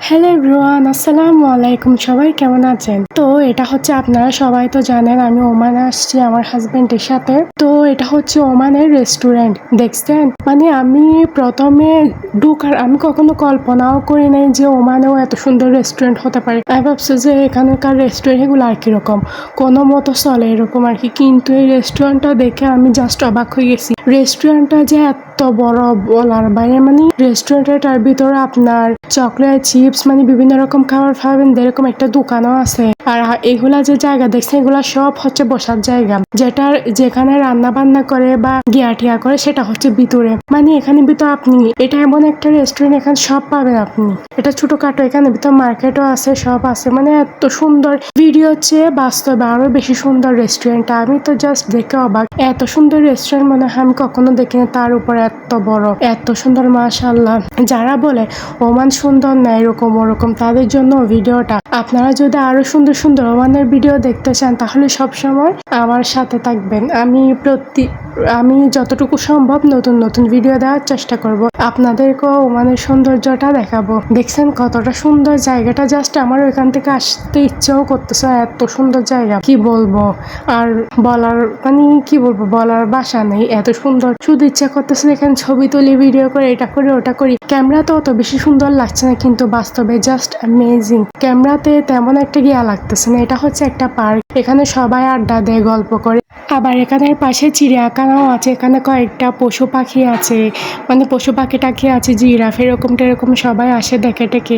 Hello everyone, আসসালামু আলাইকুম। সবাই কেমন আছেন? তো এটা হচ্ছে, আপনারা সবাই তো জানেন আমি ওমানে আসছি আমার হাজবেন্ডের সাথে। তো এটা হচ্ছে ওমানের রেস্টুরেন্ট, দেখছেন? মানে আমি প্রথমে আমি কখনো কল্পনাও করি নাই যে ওমানেও এত সুন্দর রেস্টুরেন্ট হতে পারে। আমি ভাবছি যে এখানকার রেস্টুরেন্ট এগুলো আর কিরকম, কোনো মতো চলে এরকম আর কি। কিন্তু এই রেস্টুরেন্টটা দেখে আমি জাস্ট অবাক হয়ে গেছি। রেস্টুরেন্টটা যে এত বড় বলার বাইরে, মানে রেস্টুরেন্টের ভিতরে আপনার চকলেট, চিপস, মানে বিভিন্ন রকম খাবার পাবেন। এরকম একটা দোকানও আছে। আর এগুলা যে জায়গা দেখছেন, এগুলা সব হচ্ছে বসার জায়গা, যেখানে রান্না বান্না করে বা গিয়াটিয়া করে সেটা হচ্ছে ভিতরে। মানে এখানে ভিতরে আপনি, এটা এমন একটা রেস্টুরেন্ট, এখানে সব পাবেন আপনি। এটা ছোটখাটো, এখানে ভিতর মার্কেটও আছে, সব আছে। মানে এত সুন্দর, ভিডিও চেয়ে বাস্তবে আরো বেশি সুন্দর রেস্টুরেন্টটা। আমি তো জাস্ট দেখে অবাক, এত সুন্দর রেস্টুরেন্ট মনে হয় আমি কখনো দেখিনি। তার উপর এত বড়, এত সুন্দর, মাশাআল্লাহ। যারা বলে ওমান সুন্দর না এরকম ওরকম, তাদের জন্য ভিডিওটা। আপনারা যদি আরো সুন্দর সুন্দর ওমানের ভিডিও দেখতে চান তাহলে সবসময় আমার সাথে থাকবেন। আমি যতটুকু সম্ভব নতুন নতুন ভিডিও দেওয়ার চেষ্টা করব, আপনাদেরকেও ওমানের সৌন্দর্যটা দেখাবো। দেখছেন কতটা সুন্দর জায়গাটা, জাস্ট আমার ওইখান থেকে আসতে ইচ্ছেও করতেছে, এত সুন্দর জায়গা কি বলবো। আর বলার ভাষা নেই, এত সুন্দর। শুধু ইচ্ছা করতেছে এখানে ছবি তুলি, ভিডিও করে, এটা করি ওটা করি। ক্যামেরাতে অত বেশি সুন্দর লাগছে না, কিন্তু বাস্তবে জাস্ট অ্যামেজিং। ক্যামেরাতে তেমন একটা গিয়া লাগতেছে না। এটা হচ্ছে একটা পার্ক, এখানে সবাই আড্ডা দেয়, গল্প করে। আবার এখানের পাশে চিড়িয়াখানাও আছে, এখানে কয়েকটা পশু পাখি আছে, মানে পশু পাখি টাখি আছে, জিরাফ এরকম টেরকম, সবাই আসে দেখে টেকে।